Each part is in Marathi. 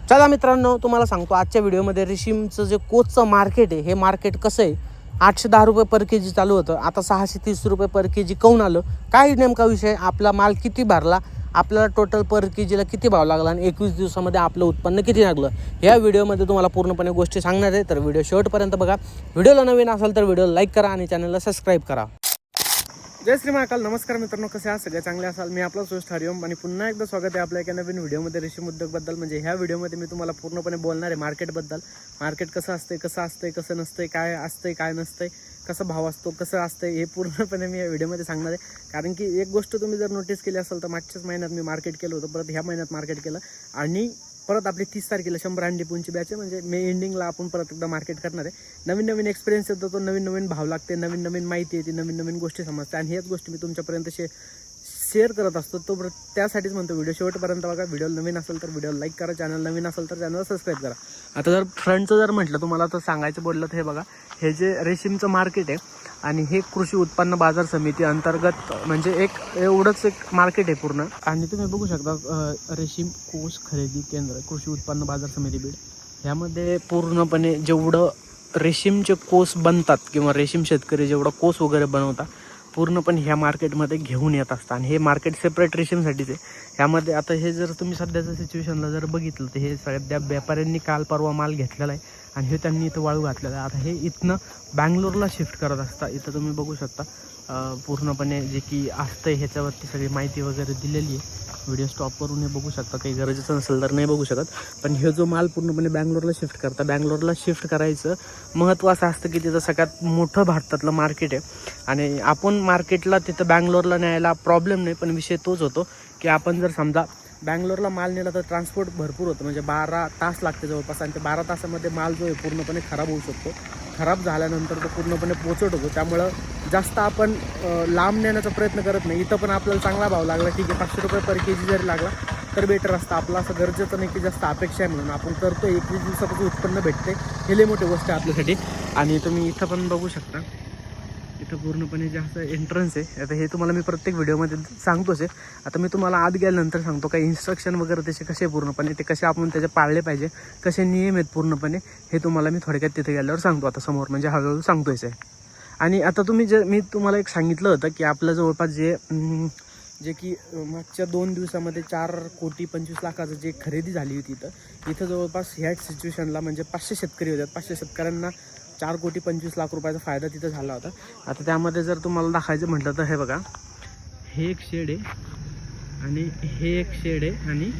चला मित्रांनो, तुम्हाला सांगतो आजच्या व्हिडिओमध्ये रेशीमचं जे कोचचं मार्केट आहे, हे मार्केट कसं आहे. 810 रुपये पर के जी चालू होतं, आता 630 रुपये पर के जी काऊन आलं, काय नेमका विषय, आपला माल किती भरला, आपल्याला टोटल पर के जीला किती भाव लागला आणि 21 दिवसामध्ये आपलं उत्पन्न किती लागलं, ह्या व्हिडिओमध्ये तुम्हाला पूर्णपणे गोष्टी सांगणार आहे. तर व्हिडिओ शेवटपर्यंत बघा. व्हिडिओला नवीन असेल तर व्हिडिओला लाईक करा आणि चॅनलला सबस्क्राईब करा. जय श्री महाकाल. नमस्कार मित्रांनो, कसे आहात? सगळे चांगले असाल. मी आपला सोस्ट हरिओम आणि पुन्हा एकदा स्वागत आहे आपल्या एका नवीन व्हिडिओमध्ये रेशीम उद्योगबद्दल. म्हणजे ह्या व्हिडिओमध्ये मी तुम्हाला पूर्णपणे बोलणार आहे मार्केटबद्दल. मार्केट कसं असते, कसं नसतंय, काय असतंय काय नसतंय, कसा भाव असतो, कसं असतंय, हे पूर्णपणे मी या व्हिडिओमध्ये सांगणार आहे. कारण की एक गोष्ट तुम्ही जर नोटीस केली असेल तर मागच्याच महिन्यात मी मार्केट केलं होतं, परत ह्या महिन्यात मार्केट केलं आणि परत आपली 30 तारखेला 100 अंडी पोनची बॅच आहे. म्हणजे मे एंडिंगला आपण परत एकदा मार्केट करणार आहे. नवीन एक्सपिरियन्स येतो, तो नवीन भाव लागते, नवीन माहिती येते, नवीन गोष्टी समजते आणि हेच गोष्टी मी तुमच्यापर्यंत शेअर करत असतो. तो त्यासाठीच म्हणतो व्हिडिओ शेवटपर्यंत बघा. व्हिडिओ नवीन असेल तर व्हिडिओला लाईक करा, चॅनल नवीन असेल तर चॅनलला सबस्क्राईब करा. आता जर फ्रंटचं जर म्हटलं तुम्हाला तर सांगायचं बोललं तर हे बघा, हे जे रेशीमचं मार्केट आहे आणि हे कृषी उत्पन्न बाजार समिती अंतर्गत म्हणजे एवढंच एक मार्केट आहे पूर्ण. आणि तुम्ही बघू शकता रेशीम कोष खरेदी केंद्र कृषी उत्पन्न बाजार समिती बीड, ह्यामध्ये पूर्णपणे जेवढं रेशीमचे कोस बनतात किंवा रेशीम शेतकरी जेवढा कोस वगैरे बनवतात पूर्णपणे ह्या मार्केटमध्ये घेऊन येत असतात. आणि हे मार्केट सेपरेट रेशीमसाठीच आहे. ह्यामध्ये आता हे जर तुम्ही सध्याचं सिच्युएशनला जर बघितलं तर हे सध्या व्यापाऱ्यांनी काल परवा माल घेतलेला आहे आणि हे त्यांनी इथं वाळू घातलेलं आहे. आता हे इथनं बँगलोरला शिफ्ट करत असतात. इथं तुम्ही बघू शकता पूर्णपणे जे की असतं ह्याच्यावरती सगळी माहिती वगैरे दिलेली आहे. व्हिडिओ स्टॉप करून हे बघू शकता, काही गरजेचं नसेल तर नाही बघू शकत. पण हे जो माल पूर्णपणे बँगलोरला शिफ्ट करता, बँगलोरला शिफ्ट करायचं महत्त्व असं असतं की तिथं सगळ्यात मोठं भारतातलं मार्केट आहे आणि आपण मार्केटला तिथं बँगलोरला न्यायला प्रॉब्लेम नाही. पण विषय तोच होतो की आपण जर समजा बँगलोरला माल नेला तर ट्रान्सपोर्ट भरपूर होतं, म्हणजे 12 तास लागते जवळपास आणि ते 12 तासामध्ये माल जो आहे पूर्णपणे खराब होऊ शकतो. खराब झाल्यानंतर तो पूर्णपणे पोचट होतो. त्यामुळं जास्त आपण लांब नेण्याचा प्रयत्न करत नाही. इथं पण आपल्याला चांगला भाव लागला, ठीक आहे, 500 रुपये पर के जी जरी लागला तर बेटर असतं. आपलं असं गरजेचं नाही की जास्त अपेक्षा आहे म्हणून आपण करतो. 21 दिवसापासून उत्पन्न भेटते, हे लई मोठी गोष्ट आहे आपल्यासाठी. आणि तुम्ही इथं पण बघू शकता, इथं पूर्णपणे जास्त एंट्रन्स आहे. आता हे तुम्हाला मी प्रत्येक व्हिडिओमध्ये सांगतोच आहे. आता मी तुम्हाला आत गेल्यानंतर सांगतो काही इन्स्ट्रक्शन वगैरे त्याचे कसे पूर्णपणे ते कसे आपण त्याचे पाळले पाहिजे, कसे नियम आहेत पूर्णपणे, हे तुम्हाला मी थोडक्यात तिथे गेल्यावर सांगतो. आता समोर म्हणजे हळूहळू सांगतोयच आहे. आणि आता मी तुम्हाला एक सांगितलं होतं की आपलं जवळपास जे की मागच्या 2 दिवसामध्ये 4,25,00,000 जे खरेदी झाली होती इथं जवळपास ह्या सिच्युएशनला म्हणजे 500 शेतकरी होतात. 500 शेतकऱ्यांना 4,25,00,000 रुपयाचा फायदा तिथं झाला होता. आता त्यामध्ये जर तुम्हाला दाखवायचं म्हटलं तर हे बघा, हे एक शेड आहे आणि हे एक शेड आहे आणि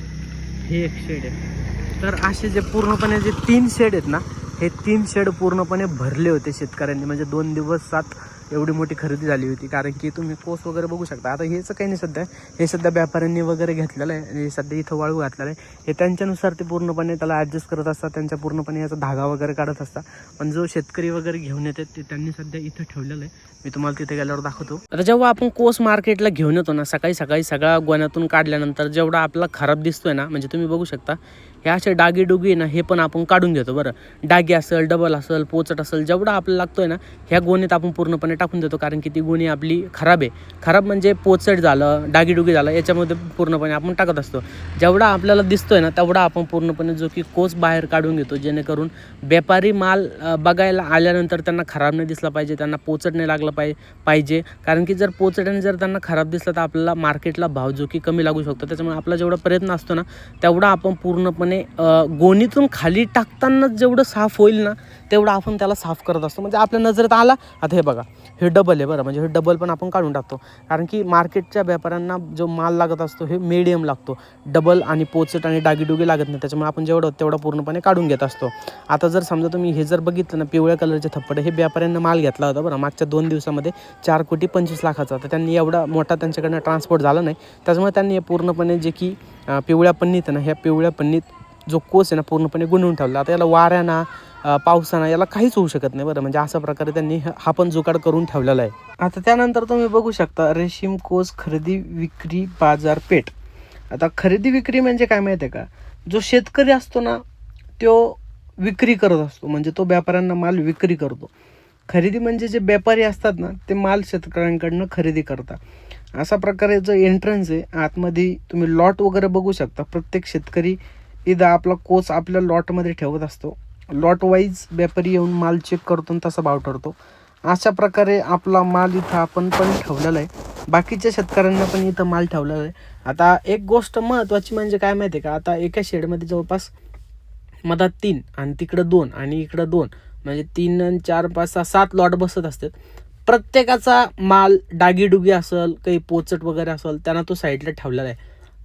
हे एक शेड आहे. तर असे जे पूर्णपणे जे 3 शेड आहेत ना, हे 3 शेड पूर्णपणे भरले होते शेतकऱ्यांनी. म्हणजे 2 दिवसात एवढी मोठी खरेदी झाली होती. कारण की तुम्ही कोस वगैरे बघू शकता. आता हेच काही नाही, हे सध्या व्यापाऱ्यांनी वगैरे घेतलेलं आहे आणि सध्या इथं वाळू घातलेलं आहे. हे त्यांच्यानुसार ते पूर्णपणे त्याला ॲडजस्ट करत असतात, त्यांच्या पूर्णपणे याचा धागा वगैरे काढत असतात. पण जो शेतकरी वगैरे घेऊन येतात ते त्यांनी सध्या इथं ठेवलेलं आहे. मी तुम्हाला तिथे गेल्यावर दाखवतो. आता जेव्हा आपण कोस मार्केटला घेऊन येतो ना, सकाळी सगळ्या गोण्यातून काढल्यानंतर जेवढा आपला खराब दिसतोय ना, म्हणजे तुम्ही बघू शकता हे असे डागीडुगी ना, हे पण आपण काढून घेतो. बरं, डागी असेल, डबल असेल, पोचट असेल, जेवढा आपल्याला लागतोय ना ह्या गोणीत आपण पूर्णपणे टाकून देतो. कारण की ती गोणी आपली खराब आहे. खराब म्हणजे पोचट झालं, डागीडुगी झालं, याच्यामध्ये पूर्णपणे आपण टाकत असतो. जेवढा आपल्याला दिसतोय ना तेवढा आपण पूर्णपणे जो की कोस बाहेर काढून घेतो, जेणेकरून व्यापारी माल बघायला आल्यानंतर त्यांना खराब नाही दिसला पाहिजे, त्यांना पोचट नाही लागलं पाहिजे. कारण की जर पोचटाने जर त्यांना खराब दिसलं तर आपल्याला मार्केटला भाव जो की कमी लागू शकतो. त्याच्यामुळे आपला जेवढा प्रयत्न असतो ना तेवढा आपण पूर्णपणे गोणीतून खाली टाकताना जेवढं साफ होईल ना तेवढं आपण त्याला साफ करत असतो. म्हणजे आपल्या नजरेत आला. आता हे बघा, हे डबल आहे. बरं, म्हणजे हे डबल पण आपण काढून टाकतो. कारण की मार्केटच्या व्यापाऱ्यांना जो माल लागत असतो हे मीडियम लागतो, डबल आणि पोचट आणि डागीडुगी लागत नाही. त्याच्यामुळे आपण जेवढं तेवढं पूर्णपणे काढून घेत असतो. आता जर समजा तुम्ही हे जर बघितलं ना, पिवळ्या कलरचे थप्पडे, हे व्यापाऱ्यांना माल घेतला होता बरं मागच्या 2 दिवसामध्ये 4,25,00,000. तर त्यांनी एवढा मोठा त्यांच्याकडनं ट्रान्सपोर्ट झाला नाही. त्याच्यामुळे त्यांनी पूर्णपणे जे की पिवळ्या पन्नीत आहे ना, ह्या पिवळ्या पन्नीत जो कोस आहे ना पूर्णपणे गुंडून ठेवला. आता याला वाऱ्याना पावसाना याला काहीच होऊ शकत नाही. बरं, म्हणजे अशा प्रकारे त्यांनी हा पण जुगाड करून ठेवलेला आहे. आता त्यानंतर तुम्ही बघू शकता रेशीम कोस खरेदी विक्री बाजारपेठ. आता खरेदी विक्री म्हणजे काय माहिती आहे का, जो शेतकरी असतो ना तो विक्री करत असतो, म्हणजे तो व्यापाऱ्यांना माल विक्री करतो. खरेदी म्हणजे जे व्यापारी असतात ना ते माल शेतकऱ्यांकडनं खरेदी करतात. अशा प्रकारे जो एंट्रन्स आहे आतमध्ये तुम्ही लॉट वगैरे बघू शकता. प्रत्येक शेतकरी इथं आपला कोच आपल्या लॉटमध्ये ठेवत असतो. लॉट वाईज व्यापारी येऊन माल चेक करतो आणि तसा भाव ठरतो. अशा प्रकारे आपला माल इथं आपण पण ठेवलेला आहे. बाकीच्या शेतकऱ्यांना पण इथं माल ठेवलेला आहे. आता एक गोष्ट महत्त्वाची म्हणजे काय माहिती आहे का, आता एका शेडमध्ये जवळपास मधात 3 आणि तिकडं 2 आणि इकडं 2 म्हणजे 3 आणि 4 5 6 7 लॉट बसत असतात. प्रत्येकाचा माल डागीडुगी असेल, काही पोचट वगैरे असेल, त्यांना तो साईडला ठेवलेला आहे.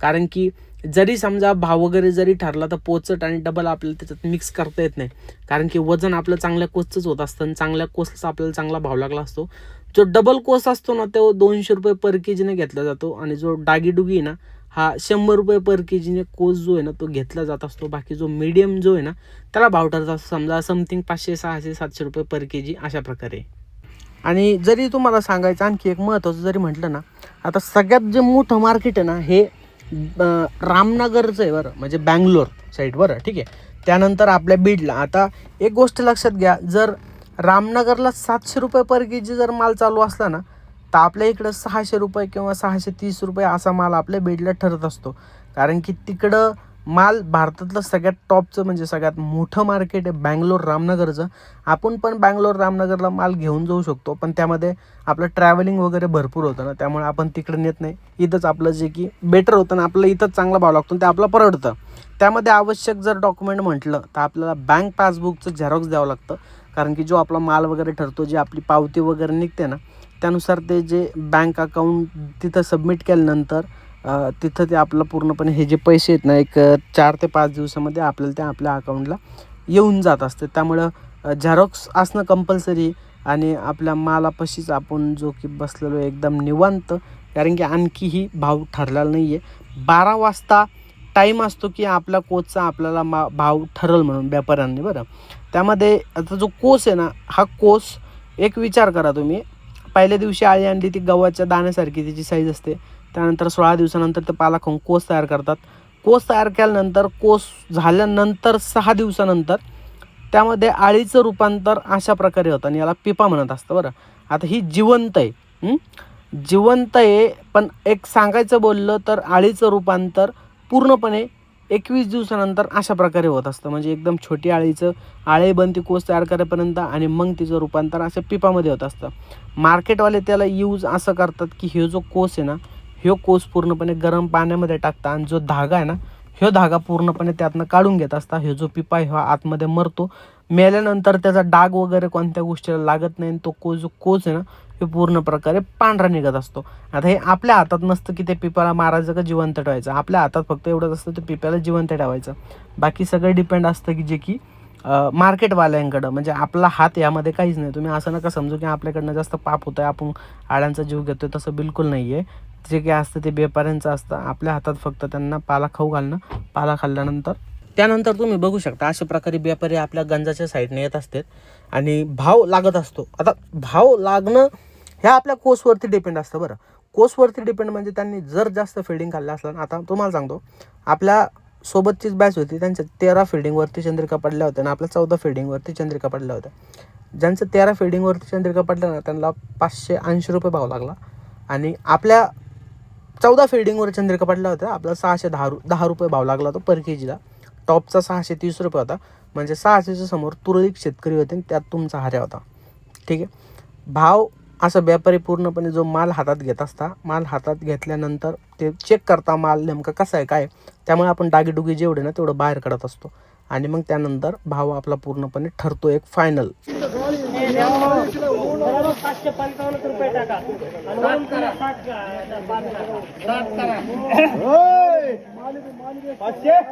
कारण की जरी समजा भाव वगैरे जरी ठरला तर पोचट आणि डबल आपल्याला त्याच्यात मिक्स करता येत नाही. कारण की वजन आपलं चांगल्या कोसचंच होत असतं आणि चांगल्या कोसचा आपल्याला चांगला भाव लागला असतो. जो डबल कोस असतो ना तो 200 रुपये पर केजीने घेतला जातो आणि जो डागीडुगी ना हा 100 रुपये पर केजीने कोस जो आहे ना तो घेतला जात असतो. बाकी जो मीडियम जो आहे ना त्याला भाव ठरत असतो समजा समथिंग 500 600 700 रुपये पर केजी अशा प्रकारे. आणि जरी तुम्हाला सांगायचं आणखी एक महत्त्वाचं जरी म्हटलं ना, आता सगळ्यात जे मोठं मार्केट आहे ना हे रामनगरचं आहे बरं, म्हणजे बँगलोर साईड बरं, ठीक आहे. त्यानंतर आपल्या बीडला. आता एक गोष्ट लक्षात घ्या, जर रामनगरला 700 रुपये पर के जी जर माल चालू असला ना तर आपल्या इकडं 600 रुपये किंवा 630 रुपये असा माल आपल्या बीडला ठरत असतो. कारण की तिकडं माल भारतातलं सगळ्यात टॉपचं म्हणजे सगळ्यात मोठं मार्केट आहे बँगलोर रामनगरचं. आपण पण बँगलोर रामनगरला माल घेऊन जाऊ शकतो, पण त्यामध्ये आपलं ट्रॅव्हलिंग वगैरे भरपूर होतं ना, त्यामुळे आपण तिकडे नेत नाही. इथंच आपलं जे की बेटर होतं ना, आपलं इथंच चांगला भाव लागतो ते आपलं परवडतं. त्यामध्ये आवश्यक जर डॉक्युमेंट म्हटलं तर आपल्याला बँक पासबुकचं झेरॉक्स द्यावं लागतं. कारण की जो आपला माल वगैरे ठरतो, जी आपली पावती वगैरे निघते ना, त्यानुसार ते जे बँक अकाउंट तिथं सबमिट केल्यानंतर तिथं ते आपलं पूर्णपणे हे जे पैसे आहेत ना एक 4 ते 5 दिवसामध्ये आपल्याला ते आपल्या अकाउंटला येऊन जात असते. त्यामुळं झेरॉक्स असणं कंपल्सरी. आणि आपल्या मालापाशीच आपण जो की बसलेलो एकदम निवांत, कारण की आणखीही भाव ठरलेला नाही आहे. 12 वाजता टाईम असतो की आपल्या कोचचा आपल्याला भाव ठरल म्हणून व्यापाऱ्यांनी बरं. त्यामध्ये आता जो कोस आहे ना हा कोस एक विचार करा तुम्ही, पहिल्या दिवशी आळी आणली ती गव्हाच्या दाण्यासारखी तिची साईज असते. त्यानंतर 16 दिवसानंतर ते पाला खाऊन कोस तयार करतात. कोस तयार केल्यानंतर कोस झाल्यानंतर 6 दिवसानंतर त्यामध्ये आळीचं रूपांतर अशा प्रकारे होतं आणि याला पिपा म्हणत असतं बरं. आता ही जिवंत आहे, जिवंत आहे, पण एक सांगायचं बोललं तर आळीचं रूपांतर पूर्णपणे 21 दिवसानंतर अशा प्रकारे होत असतं. म्हणजे एकदम छोटी आळी बनती कोस तयार करेपर्यंत आणि मग तिचं रूपांतर असं पिपामध्ये होत असतं. मार्केटवाले त्याला यूज असं करतात की हे जो कोस आहे ना ह्यो कोस पूर्णपणे गरम पाण्यामध्ये टाकता आणि जो धागा आहे ना ह्यो धागा पूर्णपणे त्यातनं काढून घेत असता. ह्यो जो पिपा आहे हा आतमध्ये मरतो. मेल्यानंतर त्याचा डाग वगैरे कोणत्या गोष्टीला लागत नाही. तो जो कोस आहे ना हे पूर्ण प्रकारे पांढरा निघत असतो. आता हे आपल्या हातात नसतं की ते पिपाला मारायचं का जिवंत ठेवायचं. आपल्या हातात फक्त एवढंच असतं ते पिपाला जिवंत ठेवायचं. बाकी सगळं डिपेंड असतं की जे की मार्केटवाल्यांकडं. म्हणजे आपला हात यामध्ये काहीच नाही. तुम्ही असं नका समजू की आपल्याकडनं जास्त पाप होतं आहे, आपण आळ्यांचा जीव घेतो आहे, तसं बिलकुल नाही आहे. जे काही असतं ते व्यापाऱ्यांचं असतं. आपल्या हातात फक्त त्यांना पाला खाऊ घालणं. पाला खाल्ल्यानंतर त्यानंतर तुम्ही बघू शकता अशा प्रकारे व्यापारी आपल्या गंजाच्या साईडने येत असतात आणि भाव लागत असतो. आता भाव लागणं ह्या आपल्या कोसवरती डिपेंड असतं बरं. कोसवरती डिपेंड म्हणजे त्यांनी जर जास्त फिल्डिंग खाल्लं असलं. आता तुम्हाला सांगतो, आपल्या सोबतचीच बॅच होती, त्यांच्या 13 फिल्डिंगवरती चंद्रिका पडल्या होत्या आणि आपल्या 14 फिल्डिंगवरती चंद्रिका पडल्या होत्या. ज्यांचं 13 फिल्डिंगवरती चंद्रिका पडल्या ना त्यांना 580 रुपये भाव लागला आणि आपल्या 14 फिल्डिंगवर चंद्रिका पडल्या होत्या आपला 610 रुपये भाव लागला होता पर के जीला. टॉपचा 630 रुपये होता. म्हणजे 600च्या समोर तुरळक शेतकरी होते आणि त्यात तुमचा हार्या होता. ठीक आहे. भाव असं व्यापारी पूर्णपणे जो माल हातात घेत असता, माल हातात घेतल्यानंतर ते चेक करता माल नेमका कसा आहे काय. त्यामुळे आपण डागीडुगी जेवढे ना तेवढं बाहेर काढत असतो आणि मग त्यानंतर भाव आपला पूर्णपणे ठरतो एक फायनल. 555 रुपये टाका. 510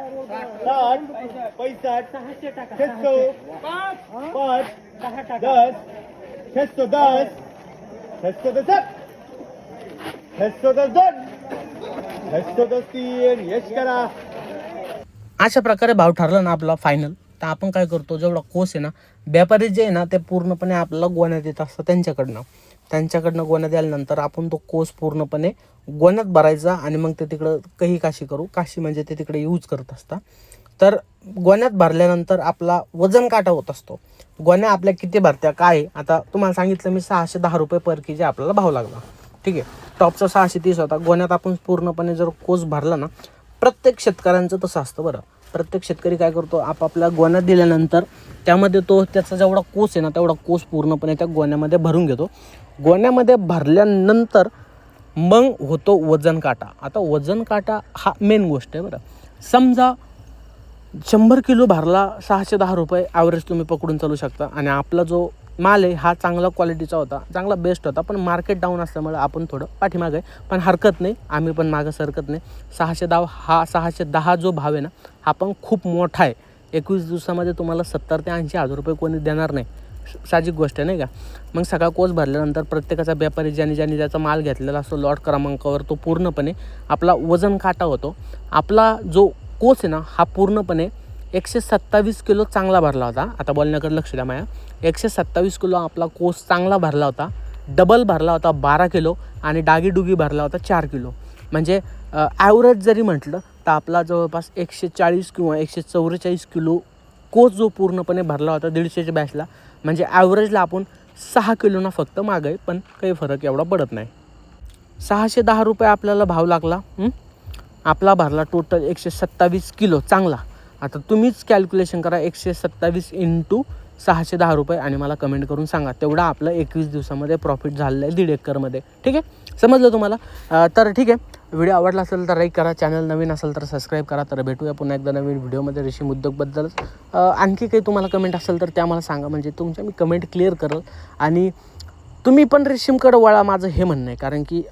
अशा प्रकारे भाव ठरला ना आपला फायनल. तर आपण काय करतो, जेवढा कोस आहे ना व्यापारी जे आहे ना ते पूर्णपणे आपल्याला गोण्यात येत असतं त्यांच्याकडनं गोण्यात आल्यानंतर आपण तो कोस पूर्णपणे गोण्यात भरायचा आणि मग ते तिकडं काशी करू. काशी म्हणजे ते तिकडे यूज करत असतात. तर गोण्यात भरल्यानंतर आपला वजन काटा होत असतो. गोण्या आपल्या किती भरत्या काय, आता तुम्हाला सांगितलं मी 610 रुपये पर के जी आपल्याला भाव लागला. ठीक आहे. टॉपचा 630 होता. गोण्यात आपण पूर्णपणे जर कोस भरला ना, प्रत्येक शेतकऱ्यांचं तसं असतं बरं. प्रत्येक शेतकरी काय करतो, आपापल्या गोण्यात दिल्यानंतर त्यामध्ये तो त्याचा जेवढा कोस आहे ना तेवढा कोस पूर्णपणे त्या गोण्यामध्ये भरून घेतो. गोण्यामध्ये भरल्यानंतर मग होतो वजन काटा. आता वजन काटा हा मेन गोष्ट आहे बरं. समजा 100 किलो भरला 610 रुपये ॲव्हरेज तुम्ही पकडून चालू शकता. आणि आपला जो माल आहे हा चांगला क्वालिटीचा होता, चांगला बेस्ट होता, पण मार्केट डाऊन असल्यामुळे आपण थोडं पाठीमागं आहे. पण हरकत नाही, आम्ही पण मागं सरकत नाही. 610 जो भाव आहे ना हा पण खूप मोठा आहे. 21 दिवसामध्ये तुम्हाला 70 ते 80 हजार रुपये कोणी देणार नाही, साहजिक गोष्ट आहे नाही का. मग सगळा कोस भरल्यानंतर प्रत्येकाचा व्यापारी ज्याने ज्याचा माल घेतलेला असतो लॉट क्रमांकावर तो पूर्णपणे आपला वजन काटा होतो. आपला जो कोस आहे ना हा पूर्णपणे 127 किलो चांगला भरला होता. आता बोलण्याकडे लक्ष द्या माया. 127 किलो आपला कोस चांगला भरला होता. डबल भरला होता 12 किलो आणि डागीडुगी भरला होता 4 किलो. म्हणजे ॲव्हरेज जरी म्हटलं तर आपला जवळपास 140 किंवा 144 किलो कोस जो पूर्णपणे भरला होता 150च्या बॅचला. म्हणजे ॲव्हरेजला आपण 6 किलोना फक्त मागं आहे, पण काही फरक एवढा पडत नाही. 610 रुपये आपल्याला भाव लागला. आपला भरला टोटल 127 किलो चांगला. आता तुम्हीच कॅल्क्युलेशन करा, 127 × 610 रुपये आणि मला कमेंट करून सांगा तेवढा आपलं 21 दिवसामध्ये प्रॉफिट झालेलं आहे 1.5 एकरमध्ये. ठीक आहे, समजलं तुम्हाला? तर ठीक आहे, व्हिडिओ आवडला असेल तर लाईक करा, चॅनल नवीन असेल तर सबस्क्राईब करा. तर भेटूया पुन्हा एकदा नवीन व्हिडिओमध्ये रेशीम उद्योगबद्दल. आणखी काही तुम्हाला कमेंट असेल तर त्या मला सांगा, म्हणजे तुमच्या मी कमेंट क्लिअर करेल. आणि तुम्ही पण रेशीमकडे वळा, माझं हे म्हणणं आहे. कारण की